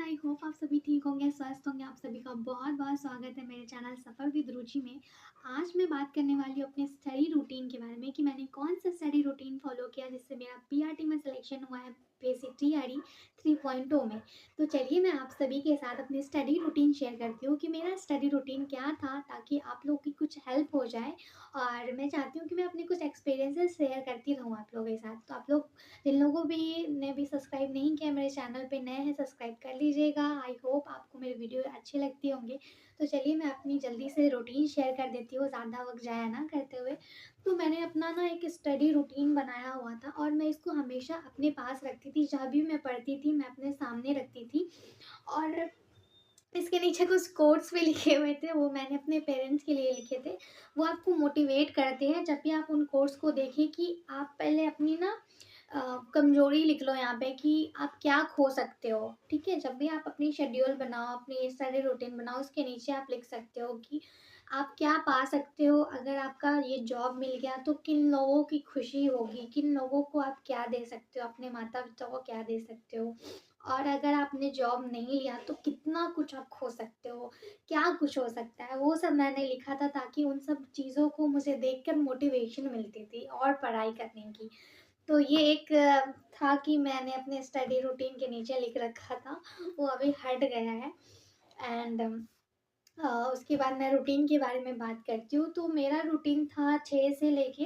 I hope आप सभी ठीक होंगे, स्वस्थ होंगे। आप सभी का बहुत-बहुत स्वागत है मेरे चैनल सफ़र विद रुचि में। आज मैं बात करने वाली हूँ अपने स्टडी रूटीन के बारे में कि मैंने कौन-सा स्टडी रूटीन फ़ॉलो किया जिससे मेरा पीआरटी में सिलेक्शन हुआ है बेसिक टीआरई 3.0 में। तो चलिए मैं आप सभी के साथ अपनी स्टडी रूटीन शेयर करती हूँ कि मेरा स्टडी रूटीन क्या था ताकि आप लोगों की कुछ हेल्प हो जाए और मैं चाहती हूँ कि मैं अपने कुछ एक्सपीरियंसेस शेयर करती रहूँ आप लोगों के साथ। तो आप लोग जिन लोगों भी ने भी सब्सक्राइब नहीं किया मेरे चैनल पे नए हैं सब्सक्राइब कर लीजिएगा। आई होप आपको मेरी वीडियो अच्छी लगती होंगे। तो चलिए मैं अपनी जल्दी से रूटीन शेयर कर देती हूँ ज़्यादा वक्त ज़ाया ना करते हुए। तो मैंने अपना ना एक स्टडी रूटीन बनाया हुआ था और मैं इसको हमेशा अपने पास रखती थी। जहाँ भी मैं पढ़ती थी मैं अपने सामने रखती थी और इसके नीचे कुछ कोट्स भी लिखे हुए थे, वो मैंने अपने पेरेंट्स के लिए लिखे थे। वो आपको मोटिवेट करते हैं जब भी आप उन कोट्स को देखें कि आप पहले अपनी ना कमज़ोरी लिख लो यहाँ पे कि आप क्या खो सकते हो, ठीक है? जब भी आप अपनी शेड्यूल बनाओ, अपनी स्टडी रूटीन बनाओ, उसके नीचे आप लिख सकते हो कि आप क्या पा सकते हो अगर आपका ये जॉब मिल गया तो किन लोगों की खुशी होगी, किन लोगों को आप क्या दे सकते हो, अपने माता-पिता को क्या दे सकते हो। और अगर आपने जॉब नहीं लिया तो कितना कुछ आप खो सकते हो, क्या कुछ हो सकता है, वो सब मैंने लिखा था ताकि उन सब चीज़ों को मुझे देखकर मोटिवेशन मिलती थी और पढ़ाई करने की। तो ये एक था कि मैंने अपने स्टडी रूटीन के नीचे लिख रखा था, वो अभी हट गया है एंड उसके बाद मैं रूटीन के बारे में बात करती हूँ, तो मेरा रूटीन था 6 से लेके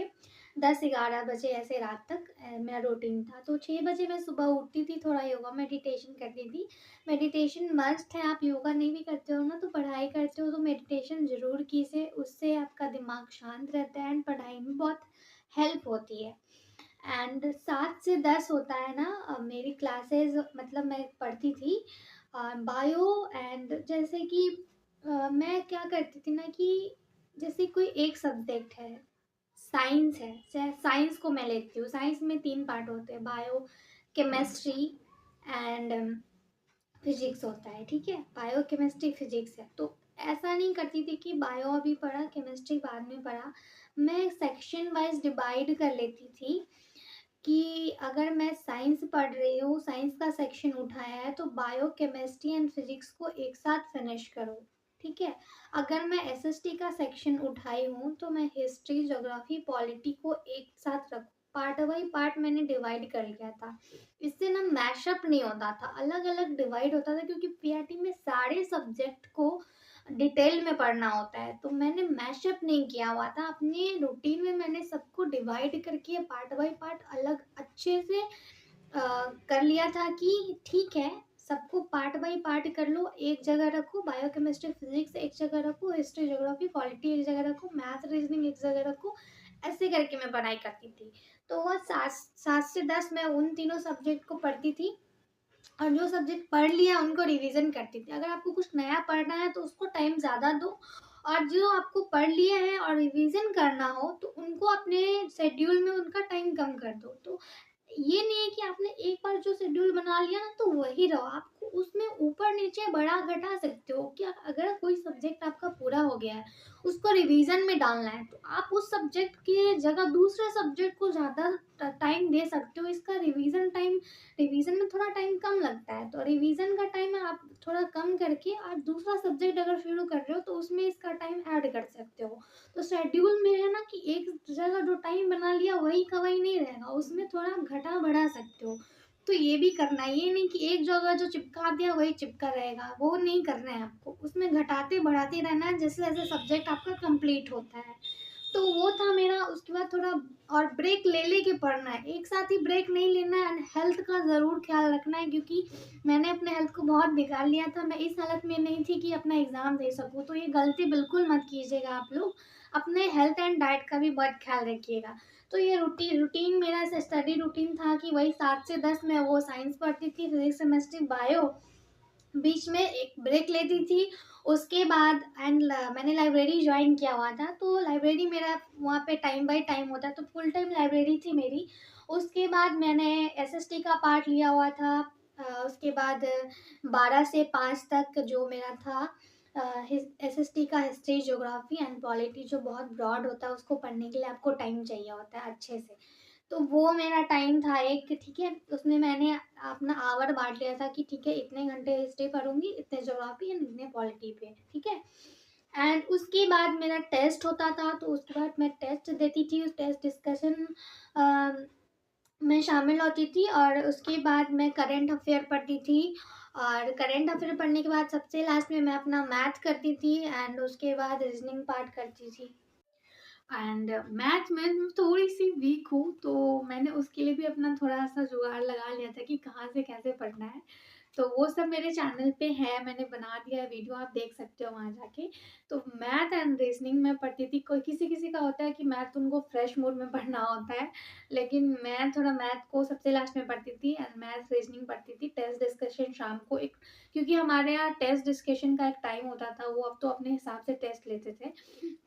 10-11 बजे ऐसे रात तक मेरा रूटीन था। तो 6 बजे मैं सुबह उठती थी, थोड़ा योगा मेडिटेशन करती थी। मेडिटेशन मस्ट है, आप योगा नहीं भी करते हो ना तो पढ़ाई करते हो तो मेडिटेशन ज़रूर कीजिए, उससे आपका दिमाग शांत रहता है एंड पढ़ाई में बहुत हेल्प होती है। एंड 7 से 10 होता है ना मेरी क्लासेस मतलब मैं पढ़ती थी बायो एंड जैसे कि मैं क्या करती थी ना कि जैसे कोई एक सब्जेक्ट है, साइंस है, चाहे साइंस को मैं लेती हूँ। साइंस में 3 पार्ट होते हैं, बायो, केमिस्ट्री एंड फिजिक्स होता है, ठीक है? बायो, केमिस्ट्री, फिजिक्स है। तो ऐसा नहीं करती थी कि बायो अभी पढ़ा, केमिस्ट्री बाद में पढ़ा। मैं सेक्शन वाइज़ डिवाइड कर लेती थी कि अगर मैं साइंस पढ़ रही हूँ, साइंस का सेक्शन उठाया है तो बायो, केमिस्ट्री एंड फिजिक्स को एक साथ फिनिश करो, ठीक है? अगर मैं एसएसटी का सेक्शन उठाई हूँ तो मैं हिस्ट्री, ज्योग्राफी, पॉलिटी को एक साथ रखूँ। पार्ट बाई पार्ट मैंने डिवाइड कर लिया था। इससे ना मैशअप नहीं होता था, अलग-अलग डिवाइड होता था क्योंकि पीआरटी में सारे सब्जेक्ट को डिटेल में पढ़ना होता है, तो मैंने मैशअप नहीं किया हुआ था। अपने रूटीन में मैंने सबको डिवाइड करके पार्ट बाय पार्ट अलग अच्छे से कर लिया था कि ठीक है, सबको पार्ट बाय पार्ट कर लो, एक जगह रखो, बायोकेमिस्ट्री, फिजिक्स एक जगह रखो, हिस्ट्री, ज्योग्राफी, पॉलिटी एक जगह रखो, मैथ, रीजनिंग एक जगह रखो, ऐसे करके मैं पढ़ाई करती थी। तो वो 7 से 10 मैं उन तीनों सब्जेक्ट को पढ़ती थी और जो सब्जेक्ट पढ़ लिया उनको रिवीजन करती थी। अगर आपको कुछ नया पढ़ना है तो उसको टाइम ज़्यादा दो और जो आपको पढ़ लिया है और रिवीजन करना हो तो उनको अपने शेड्यूल में उनका टाइम कम कर दो। तो ये नहीं है कि आपने एक बार जो शेड्यूल बना लिया ना तो वही रहो, आपको उसमें ऊपर-नीचे बढ़ा-घटा सकते हो कि अगर कोई सब्जेक्ट आपका पूरा हो गया है, उसको रिवीजन में डालना है, तो आप उस सब्जेक्ट की जगह दूसरे सब्जेक्ट को ज़्यादा टाइम दे सकते हो। इसका रिवीजन में थोड़ा टाइम कम लगता है, तो रिवीजन का टाइम आप थोड़ा कम करके और दूसरा सब्जेक्ट अगर शुरू कर रहे हो तो उसमें इसका टाइम ऐड कर सकते हो। तो शेड्यूल में है ना कि एक जगह जो टाइम बना लिया वही का वही नहीं रहेगा, उसमें थोड़ा घटा-बढ़ा सकते हो। तो ये भी करना है, ये नहीं कि एक जगह जो चिपका दिया वही चिपका रहेगा, वो नहीं करना है आपको। उसमें घटाते-बढ़ाते रहना है जैसे-जैसे सब्जेक्ट आपका कंप्लीट होता है। तो वो था मेरा, उसके बाद थोड़ा और ब्रेक ले के पढ़ना है, एक साथ ही ब्रेक नहीं लेना है एंड हेल्थ का ज़रूर ख़्याल रखना है क्योंकि मैंने अपने हेल्थ को बहुत बिगाड़ लिया था। मैं इस हालत में नहीं थी कि अपना एग्ज़ाम दे सकूँ, तो ये गलती बिल्कुल मत कीजिएगा आप लोग। अपने हेल्थ एंड डाइट का भी बहुत ख़्याल रखिएगा। तो ये रूटीन मेरा स्टडी रूटीन था कि वही 7 से 10 मैं वो साइंस पढ़ती थी, फिज़िक्स, केमिस्ट्री, बायो, बीच में एक ब्रेक लेती थी। उसके बाद मैंने लाइब्रेरी जॉइन किया हुआ था, तो लाइब्रेरी मेरा वहाँ पे टाइम बाय टाइम होता है, तो फुल टाइम लाइब्रेरी थी मेरी। उसके बाद मैंने एसएसटी का पार्ट लिया हुआ था। उसके बाद 12 से 5 तक जो मेरा था एसएसटी का हिस्ट्री, ज्योग्राफी एंड पॉलिटी जो बहुत ब्रॉड होता है, उसको पढ़ने के लिए आपको टाइम चाहिए होता है अच्छे से। तो वो मेरा टाइम था एक, ठीक है? उसमें मैंने अपना आवर बाँट लिया था कि ठीक है, इतने घंटे हिस्ट्री पढ़ूँगी, इतने ज्योग्राफी एंड इतने पॉलिटी पे, ठीक है? एंड उसके बाद मेरा टेस्ट होता था, तो उसके बाद मैं टेस्ट देती थी, उस टेस्ट डिस्कशन अ, में शामिल होती थी और उसके बाद मैं करंट अफ़ेयर पढ़ती थी और करंट अफ़ेयर पढ़ने के बाद सबसे लास्ट में मैं अपना मैथ करती थी एंड उसके बाद रीज़निंग पार्ट करती थी। एंड मैथ में मैं थोड़ी-सी वीक हूँ, तो मैंने उसके लिए भी अपना थोड़ा-सा जुगाड़ लगा लिया था कि कहाँ से कैसे पढ़ना है। तो वो सब मेरे चैनल पे है, मैंने बना दिया है वीडियो, आप देख सकते हो वहाँ जाके। तो मैथ एंड रीज़निंग मैं पढ़ती थी, कोई किसी-किसी का होता है कि मैथ उनको फ्रेश मूड में पढ़ना होता है, लेकिन मैं थोड़ा मैथ को सबसे लास्ट में पढ़ती थी एंड मैथ रीज़निंग पढ़ती थी। टेस्ट डिस्कशन शाम को एक, क्योंकि हमारे यहाँ टेस्ट डिस्कशन का एक टाइम होता था, वो अब तो अपने हिसाब से टेस्ट लेते थे।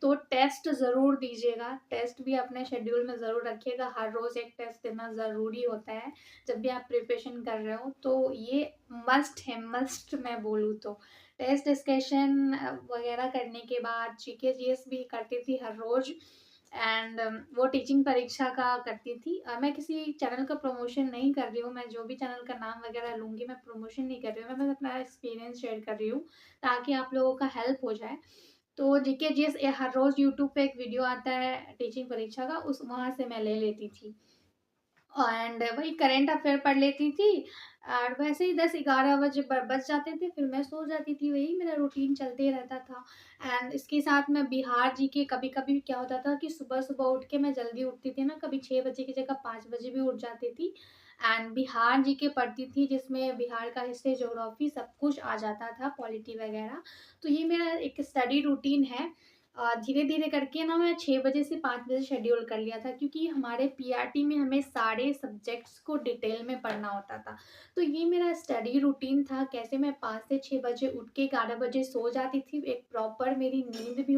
तो टेस्ट ज़रूर दीजिएगा, टेस्ट भी अपने शेड्यूल में ज़रूर रखिएगा, हर रोज़ एक टेस्ट देना ज़रूरी होता है, जब भी आप प्रिपरेशन कर रहे हो, तो ये मस्ट है, मस्ट मैं बोलूँ तो। टेस्ट डिस्कशन वगैरह करने के बाद जीके जीएस भी करती थी हर रोज़ एंड वो टीचिंग परीक्षा का करती थी। मैं किसी चैनल का प्रमोशन नहीं कर रही हूँ, मैं जो भी चैनल का नाम वगैरह लूँगी, मैं प्रमोशन नहीं कर रही हूँ, मैं बस अपना एक्सपीरियंस शेयर कर रही हूँ, ताकि आप लोगों का हेल्प हो जाए। तो जीके जीएस हर रोज़ यूट्यूब पे एक वीडियो आता है टीचिंग परीक्षा का, उस वहाँ से मैं ले लेती थी। एंड वही करंट अफ़ेयर पढ़ लेती थी और वैसे ही 10-11 बजे ब बज जाते थे, फिर मैं सो जाती थी, वही मेरा रूटीन चलते रहता था। एंड इसके साथ मैं बिहार जीके कभी-कभी क्या होता था कि सुबह-सुबह उठ के मैं जल्दी उठती थी ना, कभी 6 बजे की जगह 5 बजे भी उठ जाती थी एंड बिहार जीके पढ़ती थी, जिसमें बिहार का हिस्ट्री, ज्योग्राफी सब कुछ आ जाता था, पॉलिटी वगैरह। तो ये मेरा एक स्टडी रूटीन है। धीरे-धीरे करके ना मैं 6 बजे से 5 बजे शेड्यूल कर लिया था, क्योंकि हमारे पीआरटी में हमें सारे सब्जेक्ट्स को डिटेल में पढ़ना होता था। तो ये मेरा स्टडी रूटीन था, कैसे मैं 5 से 6 बजे उठ के 11 बजे सो जाती थी, एक प्रॉपर मेरी नींद भी